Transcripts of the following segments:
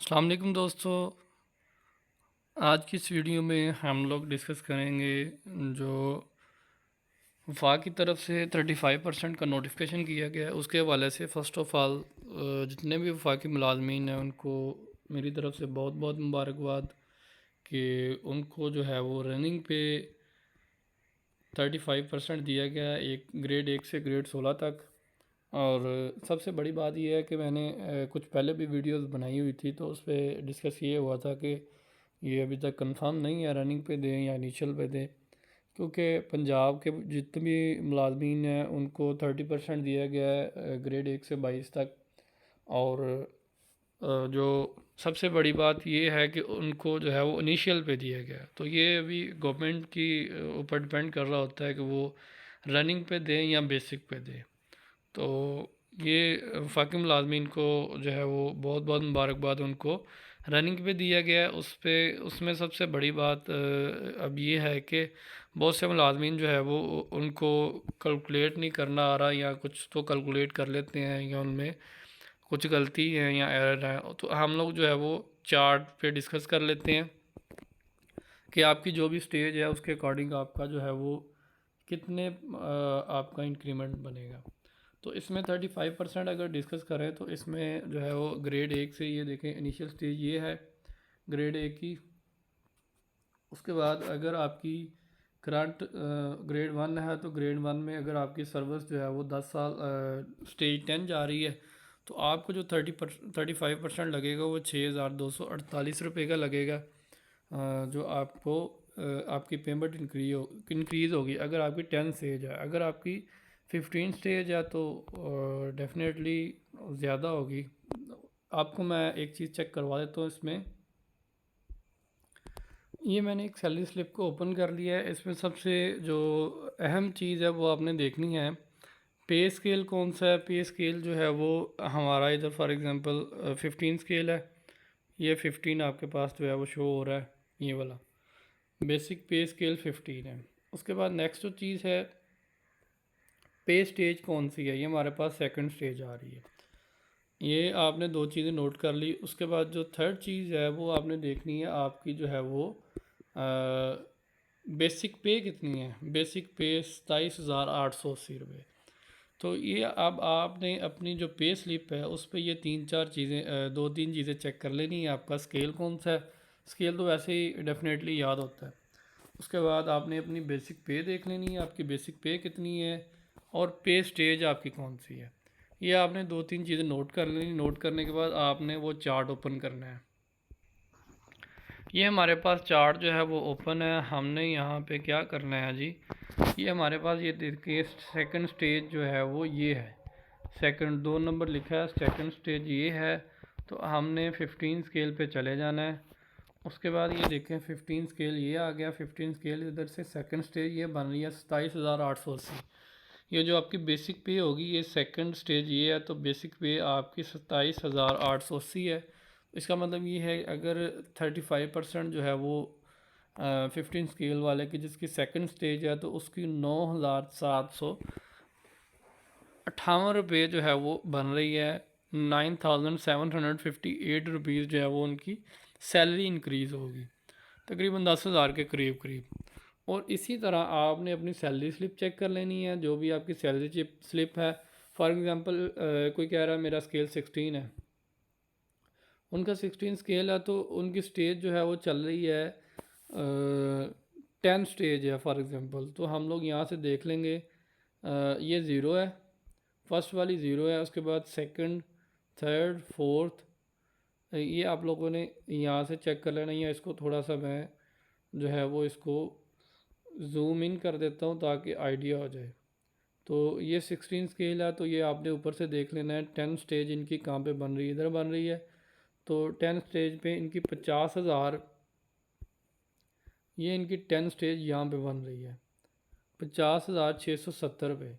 अस्सलाम वालेकुम दोस्तों। आज की इस वीडियो में हम लोग डिस्कस करेंगे जो वफाक की तरफ से 35% का नोटिफिकेशन किया गया है उसके हवाले से। फ़र्स्ट ऑफ़ ऑल जितने भी वफाकी मुलाजमीन हैं उनको मेरी तरफ से बहुत बहुत मुबारकबाद कि उनको जो है वो रनिंग पे 35% दिया गया है, एक ग्रेड 1 से ग्रेड 16 तक। और सबसे बड़ी बात यह है कि मैंने कुछ पहले भी वीडियोस बनाई हुई थी, तो उस पर डिस्कस ये हुआ था कि ये अभी तक कंफर्म नहीं है रनिंग पे दें या इनिशियल पे दें, क्योंकि पंजाब के जितने भी मुलाजमीन हैं उनको 30% दिया गया है ग्रेड 1 से 22 तक। और जो सबसे बड़ी बात ये है कि उनको जो है वो इनिशियल पे दिया गया है। तो ये अभी गवर्नमेंट की ऊपर डिपेंड कर रहा होता है कि वो रनिंग पे दें या बेसिक पे दें। तो ये फ़ाकी मुलाजमीन को जो है वो बहुत बहुत मुबारकबाद उनको रनिंग पे दिया गया है। उस पे उसमें सबसे बड़ी बात अब ये है कि बहुत से मुलाजमीन जो है वो उनको कैलकुलेट नहीं करना आ रहा, या कुछ तो कैलकुलेट कर लेते हैं या उनमें कुछ गलती है या एरर है। तो हम लोग जो है वो चार्ट पे डिस्कस कर लेते हैं कि आपकी जो भी स्टेज है उसके अकॉर्डिंग आपका जो है वो कितने आपका इंक्रीमेंट बनेगा। तो इसमें 35% अगर डिस्कस करें तो इसमें जो है वो ग्रेड 1 से, ये देखें इनिशियल स्टेज ये है ग्रेड 1 की। उसके बाद अगर आपकी करंट ग्रेड 1 है तो ग्रेड 1 में अगर आपकी सर्विस जो है वो 10 साल स्टेज 10 जा रही है, तो आपको जो 35% लगेगा वो 6,248 रुपये का लगेगा। जो आपको आपकी पेमेंट इंक्रीज़ होगी अगर आपकी 10 स्टेज है। अगर आपकी 15 स्टेज है तो डेफिनेटली ज़्यादा होगी। आपको मैं एक चीज़ चेक करवा देता हूँ इसमें। ये मैंने एक सैलरी स्लिप को ओपन कर लिया है। इसमें सबसे जो अहम चीज़ है वो आपने देखनी है, पे स्केल कौन सा है। पे स्केल जो है वो हमारा इधर फॉर एग्ज़ाम्पल 15 स्केल है। ये 15 आपके पास जो है वो शो हो रहा है, ये वाला बेसिक पे स्केल 15 है। उसके बाद नेक्स्ट जो चीज़ है, पे स्टेज कौन सी है, ये हमारे पास सेकंड स्टेज आ रही है। ये आपने दो चीज़ें नोट कर ली। उसके बाद जो थर्ड चीज़ है वो आपने देखनी है, आपकी जो है वो बेसिक पे कितनी है। बेसिक पे 27,880 रुपये। तो ये अब आपने अपनी जो पे स्लिप है उस पर ये तीन चार चीज़ें दो तीन चीज़ें चेक कर लेनी है। आपका स्केल कौन सा है, स्केल तो वैसे ही डेफिनेटली याद होता है। उसके बाद आपने अपनी बेसिक पे देख लेनी है, आपकी बेसिक पे कितनी है और पे स्टेज आपकी कौन सी है। ये आपने दो तीन चीज़ें नोट कर लेनी। नोट करने के बाद आपने वो चार्ट ओपन करना है। ये हमारे पास चार्ट जो है वो ओपन है। हमने यहाँ पे क्या करना है जी, ये हमारे पास ये देखिए सेकंड स्टेज जो है वो ये है। सेकंड 2 नंबर लिखा है, सेकंड स्टेज ये है। तो हमने 15 स्केल पे चले जाना है। उसके बाद ये देखें 15 स्केल ये आ गया। 15 स्केल इधर से सेकंड स्टेज ये बन रही है 27,880। ये जो आपकी बेसिक पे होगी ये सेकंड स्टेज ये है, तो बेसिक पे आपकी 27,880 है। इसका मतलब ये है अगर 35% जो है वो 15 स्केल वाले की जिसकी सेकंड स्टेज है तो उसकी 9,758 रुपये जो है वो बन रही है। 9,758 जो है वो उनकी सैलरी इंक्रीज़ होगी, तकरीबन 10,000 के करीब करीब। और इसी तरह आपने अपनी सैलरी स्लिप चेक कर लेनी है, जो भी आपकी सैलरी स्लिप है। फॉर एग्ज़ाम्पल कोई कह रहा है मेरा स्केल 16 है, उनका 16 स्केल है तो उनकी स्टेज जो है वो चल रही है 10 स्टेज है फॉर एग्ज़ाम्पल। तो हम लोग यहाँ से देख लेंगे ये ज़ीरो है, फर्स्ट वाली ज़ीरो है। उसके बाद सेकंड, थर्ड, फोर्थ, ये आप लोगों ने यहाँ से चेक कर लेना। या इसको थोड़ा सा मैं जो है वो इसको जूम इन कर देता हूँ ताकि आइडिया हो जाए। तो ये 16 स्केल है, तो ये आपने ऊपर से देख लेना है 10 स्टेज इनकी कहाँ पे बन रही है, इधर बन रही है। तो 10 स्टेज पे इनकी 50,000, ये इनकी 10 स्टेज यहाँ पे बन रही है 50,670 रुपये।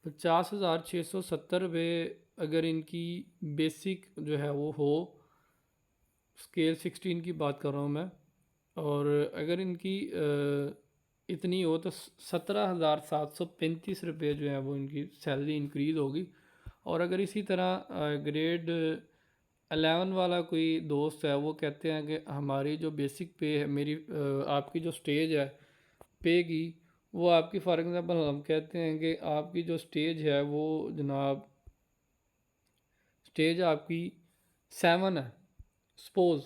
50,670 रुपये अगर इनकी बेसिक जो है वो हो, स्केल 16 की बात कर रहा हूँ मैं। और अगर इनकी इतनी हो तो 17,735 रुपये जो है वो इनकी सैलरी इंक्रीज़ होगी। और अगर इसी तरह ग्रेड 11 वाला कोई दोस्त है, वो कहते हैं कि हमारी जो बेसिक पे है, मेरी आपकी जो स्टेज है पे की, वो आपकी फॉर एग्ज़ाम्पल हम कहते हैं कि आपकी जो स्टेज है वो जनाब स्टेज आपकी 7 है सपोज़।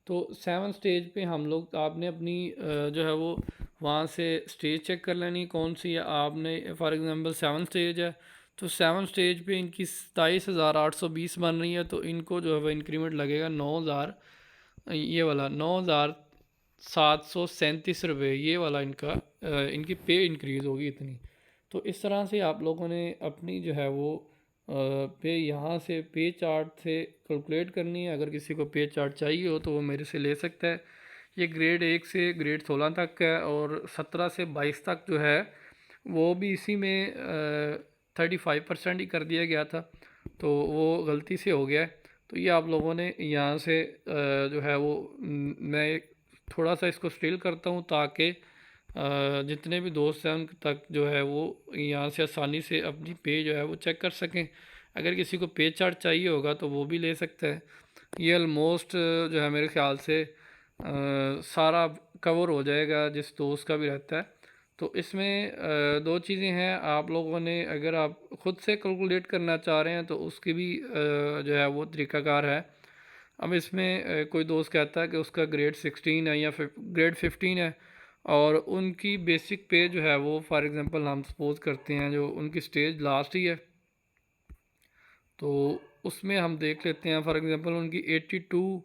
तो 7 स्टेज पे हम लोग आपने अपनी जो है वो वहाँ से स्टेज चेक कर लेनी कौन सी है। आपने फॉर एग्ज़ाम्पल 7 स्टेज है, तो 7 स्टेज पे इनकी 27,820 बन रही है, तो इनको जो है वो इंक्रीमेंट लगेगा 9,000, ये वाला 9,737 रुपये, ये वाला इनका इनकी पे इंक्रीज़ होगी इतनी। तो इस तरह से आप लोगों ने अपनी जो है वो पे यहाँ से पे चार्ट से कैलकुलेट करनी है। अगर किसी को पे चार्ट चाहिए हो तो वो मेरे से ले सकता है। ये ग्रेड 1 से ग्रेड 16 तक है, और 17 से 22 तक जो है वो भी इसी में 35% ही कर दिया गया था, तो वो गलती से हो गया है। तो ये आप लोगों ने यहाँ से जो है वो मैं थोड़ा सा इसको स्टिल करता हूँ ताकि जितने भी दोस्त हैं उन तक जो है वो यहाँ से आसानी से अपनी पे जो है वो चेक कर सकें। अगर किसी को पे चार्ट चाहिए होगा तो वो भी ले सकता है। ये ऑलमोस्ट जो है मेरे ख्याल से सारा कवर हो जाएगा जिस दोस्त का भी रहता है। तो इसमें दो चीज़ें हैं, आप लोगों ने अगर आप ख़ुद से कैलकुलेट करना चाह रहे हैं तो उसकी भी जो है वो तरीक़ाकार है। अब इसमें कोई दोस्त कहता है कि उसका ग्रेड 16 है या फिर ग्रेड 15 है, और उनकी बेसिक पे जो है वो फॉर एग्ज़ाम्पल हम सपोज़ करते हैं जो उनकी स्टेज लास्ट ही है, तो उसमें हम देख लेते हैं फॉर एग्ज़ाम्पल उनकी 82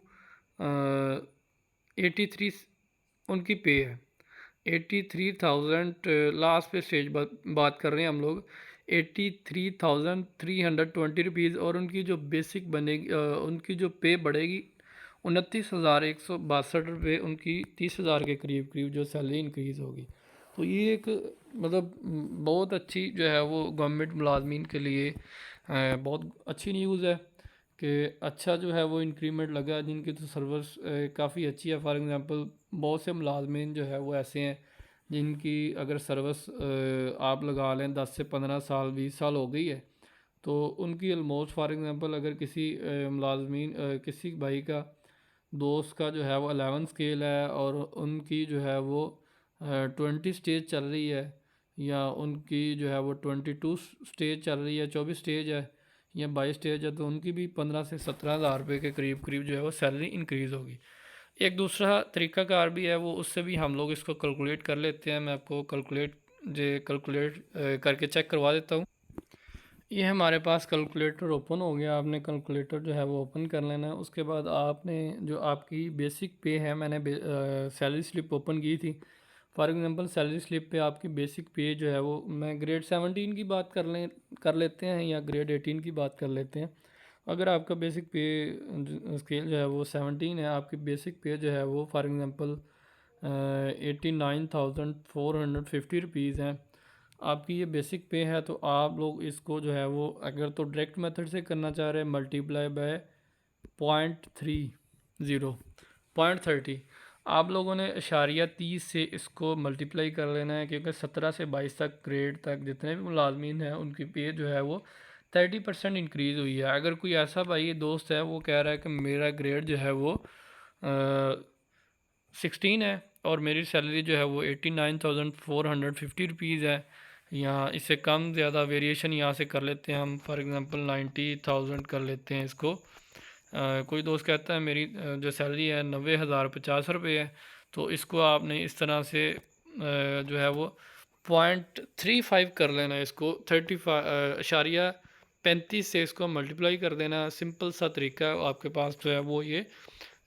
83 उनकी पे है। 83,000 लास्ट पे स्टेज बात कर रहे हैं हम लोग, 83,320 रुपीज़, और उनकी जो बेसिक बनेगी उनकी जो पे बढ़ेगी 29,162 रुपये, उनकी 30,000 के करीब करीब जो सैलरी इंक्रीज़ होगी। तो ये एक मतलब बहुत अच्छी जो है वो गवर्नमेंट मुलाजमीन के लिए बहुत अच्छी न्यूज़ है कि अच्छा जो है वो इंक्रीमेंट लगा, जिनकी तो सर्विस काफ़ी अच्छी है। फॉर एग्ज़ाम्पल बहुत से मुलाजमीन जो है वो ऐसे हैं जिनकी अगर सर्विस आप लगा लें 10 से 15 साल 20 साल हो गई है, तो उनकी ऑलमोस्ट फॉर एग्ज़ाम्पल अगर किसी मुलाजमीन किसी भाई का दोस्त का जो है वो 11 स्केल है और उनकी जो है वो 20 स्टेज चल रही है, या उनकी जो है वो 22 स्टेज चल रही है, 24 स्टेज है या 22 स्टेज है, तो उनकी भी 15 से 17,000 रुपये के करीब करीब जो है वो सैलरी इंक्रीज़ होगी। एक दूसरा तरीक़ाकार भी है, वो उससे भी हम लोग इसको कैलकुलेट कर लेते हैं। मैं आपको कैलकुलेट करके चेक करवा देता हूँ। ये हमारे पास कैलकुलेटर ओपन हो गया। आपने कैलकुलेटर जो है वो ओपन कर लेना है। उसके बाद आपने जो आपकी बेसिक पे है, मैंने सैलरी स्लिप ओपन की थी। फॉर एग्ज़ाम्पल सैलरी स्लिप पे आपकी बेसिक पे जो है वो मैं ग्रेड 17 की बात कर लेते हैं या ग्रेड 18 की बात कर लेते हैं। अगर आपका बेसिक पे स्केल जो है वो 17 है, आपकी बेसिक पे जो है वो फॉर एग्ज़ाम्पल 89,450 रुपीज़ है, आपकी ये बेसिक पे है। तो आप लोग इसको जो है वो अगर तो डायरेक्ट मेथड से करना चाह रहे हैं, मल्टीप्लाई बाय 0.30 आप लोगों ने इशारिया 30 से इसको मल्टीप्लाई कर लेना है, क्योंकि 17 से 22 तक ग्रेड तक जितने भी मुलाजमीन हैं उनकी पे जो है वो 30% इंक्रीज़ हुई है। अगर कोई ऐसा भाई दोस्त है वो कह रहा है कि मेरा ग्रेड जो है वो 16 है और मेरी सैलरी जो है वो 89,450 रुपीज़ है, या इससे कम ज़्यादा वेरिएशन यहाँ से कर लेते हैं हम, फॉर एग्ज़ाम्पल 90,000 कर लेते हैं इसको। कोई दोस्त कहता है मेरी जो सैलरी है 90,050 रुपये है, तो इसको आपने इस तरह से जो है वो 0.35 कर लेना है, इसको 35.35 से इसको मल्टीप्लाई कर देना। सिंपल सा तरीका है, आपके पास जो है वो ये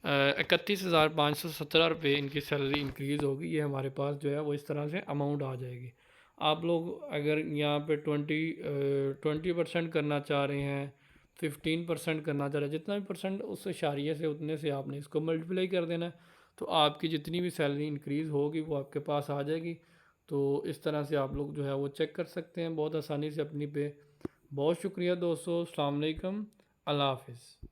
31,517 रुपये इनकी सैलरी इंक्रीज़ होगी। ये हमारे पास जो है वो इस तरह से अमाउंट आ जाएगी। आप लोग अगर यहाँ पे 20% करना चाह रहे हैं, 15% करना चाह रहे हैं, जितना भी परसेंट उस इशारिये से उतने से आपने इसको मल्टीप्लाई कर देना है, तो आपकी जितनी भी सैलरी इंक्रीज़ होगी वो आपके पास आ जाएगी। तो इस तरह से आप लोग जो है वो चेक कर सकते हैं बहुत आसानी से अपनी पे। बहुत शुक्रिया दोस्तों, अस्सलाम वालेकुम, अल्लाह हाफ़िज़।